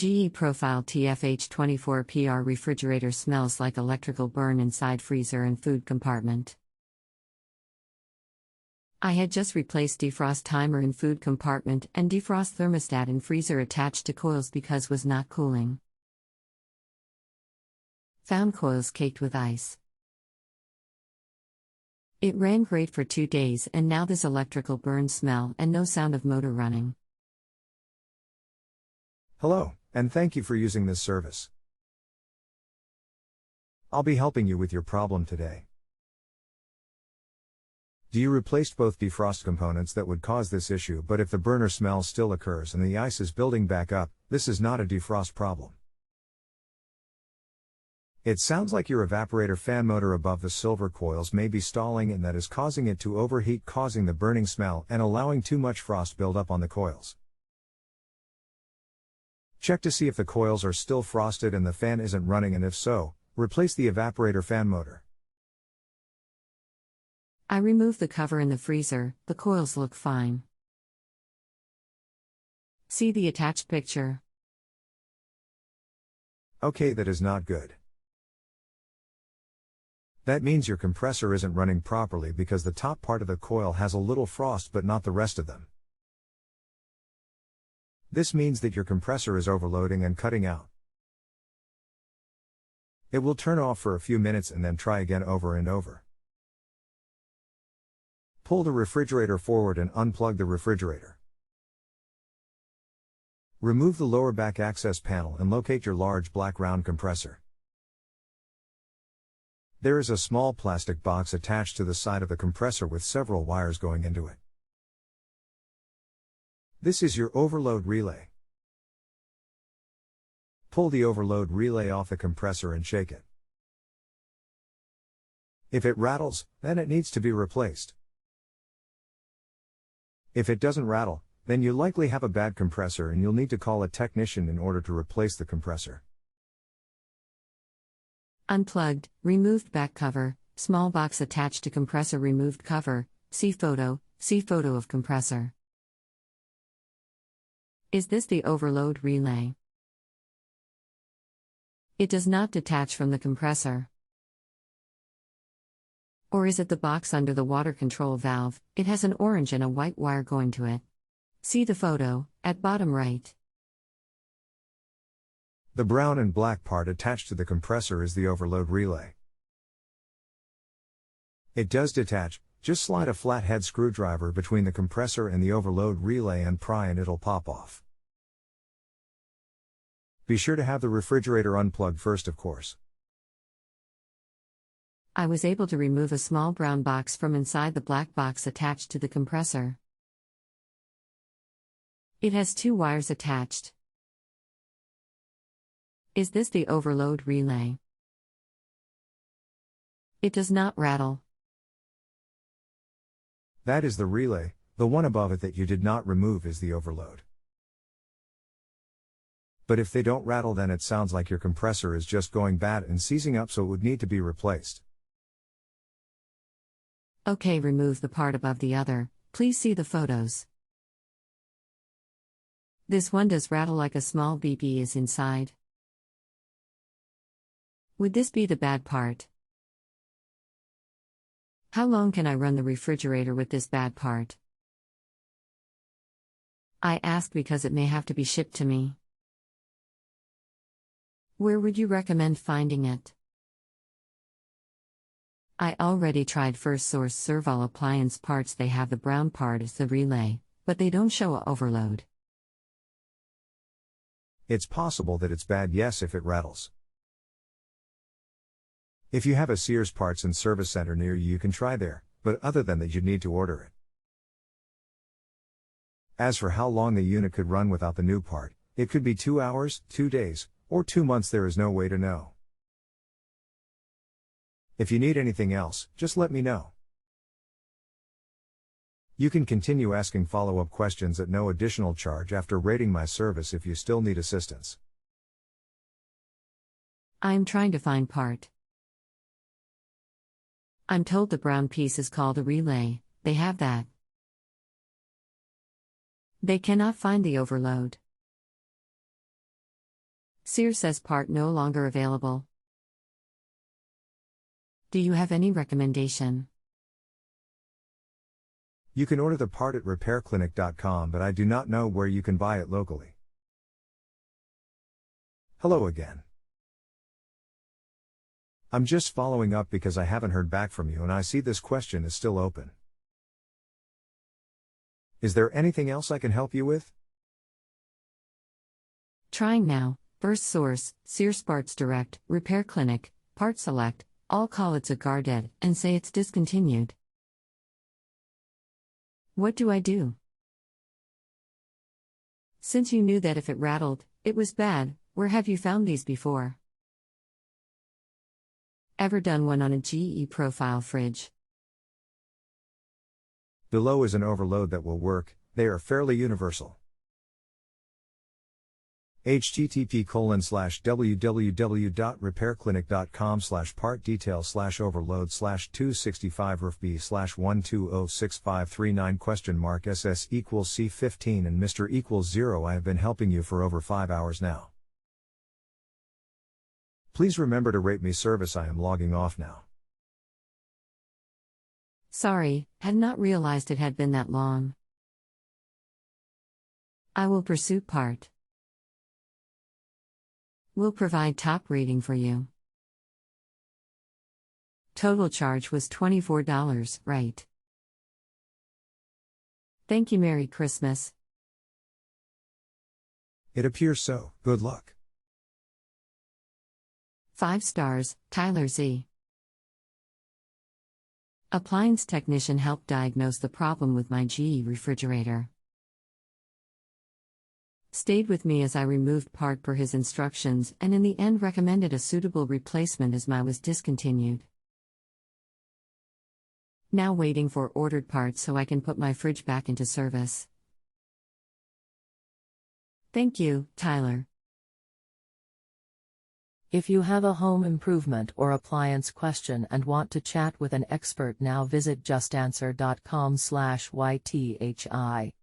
GE Profile TFH24PR refrigerator smells like electrical burn inside freezer and food compartment. I had just replaced defrost timer in food compartment and defrost thermostat in freezer attached to coils because was not cooling. Found coils caked with ice. It ran great for 2 days and now this electrical burn smell and no sound of motor running. Hello, and thank you for using this service. I'll be helping you with your problem today. Do you replaced both defrost components that would cause this issue, but if the burner smell still occurs and the ice is building back up, this is not a defrost problem. It sounds like your evaporator fan motor above the silver coils may be stalling and that is causing it to overheat, causing the burning smell and allowing too much frost buildup on the coils. Check to see if the coils are still frosted and the fan isn't running, and if so, replace the evaporator fan motor. I removed the cover in the freezer, the coils look fine. See the attached picture. Okay, that is not good. That means your compressor isn't running properly because the top part of the coil has a little frost but not the rest of them. This means that your compressor is overloading and cutting out. It will turn off for a few minutes and then try again over and over. Pull the refrigerator forward and unplug the refrigerator. Remove the lower back access panel and locate your large black round compressor. There is a small plastic box attached to the side of the compressor with several wires going into it. This is your overload relay. Pull the overload relay off the compressor and shake it. If it rattles, then it needs to be replaced. If it doesn't rattle, then you likely have a bad compressor and you'll need to call a technician in order to replace the compressor. Unplugged, removed back cover, small box attached to compressor, removed cover, see photo of compressor. Is this the overload relay? It does not detach from the compressor. Or is it the box under the water control valve? It has an orange and a white wire going to it. See the photo, at bottom right. The brown and black part attached to the compressor is the overload relay. It does detach, just slide a flathead screwdriver between the compressor and the overload relay and pry and it'll pop off. Be sure to have the refrigerator unplugged first, of course. I was able to remove a small brown box from inside the black box attached to the compressor. It has 2 wires attached. Is this the overload relay? It does not rattle. That is the relay. The one above it that you did not remove is the overload. But if they don't rattle, then it sounds like your compressor is just going bad and seizing up, so it would need to be replaced. Okay, remove the part above the other. Please see the photos. This one does rattle like a small BB is inside. Would this be the bad part? How long can I run the refrigerator with this bad part? I ask because it may have to be shipped to me. Where would you recommend finding it? I already tried First Source Serval appliance parts. They have the brown part as the relay, but they don't show a overload. It's possible that it's bad, yes, if it rattles. If you have a Sears Parts and Service Center near you, you can try there, but other than that, you'd need to order it. As for how long the unit could run without the new part, it could be 2 hours, 2 days, or 2 months. There is no way to know. If you need anything else, just let me know. You can continue asking follow-up questions at no additional charge after rating my service if you still need assistance. I'm trying to find part. I'm told the brown piece is called a relay. They have that. They cannot find the overload. Sears says part no longer available. Do you have any recommendation? You can order the part at repairclinic.com, but I do not know where you can buy it locally. Hello again. I'm just following up because I haven't heard back from you and I see this question is still open. Is there anything else I can help you with? Trying now. First source, Sears Parts Direct, Repair Clinic, Part Select, all call it Zagarded and say it's discontinued. What do I do? Since you knew that if it rattled, it was bad, where have you found these before? Ever done one on a GE Profile fridge? Below is an overload that will work, they are fairly universal. http://www.repairclinic.com/part-details/overload/265-roof-B/1206539 SS =C15 and Mr. 0. I have been helping you for over 5 hours now. Please remember to rate me service. I am logging off now. Sorry, had not realized it had been that long. I will pursue part. Will provide top rating for you. Total charge was $24, right? Thank you. Merry Christmas. It appears so. Good luck. 5 stars, Tyler Z. Appliance Technician helped diagnose the problem with my GE refrigerator. Stayed with me as I removed part per his instructions and in the end recommended a suitable replacement as my was discontinued. Now waiting for ordered parts so I can put my fridge back into service. Thank you, Tyler. If you have a home improvement or appliance question and want to chat with an expert, now visit JustAnswer.com/YTHI.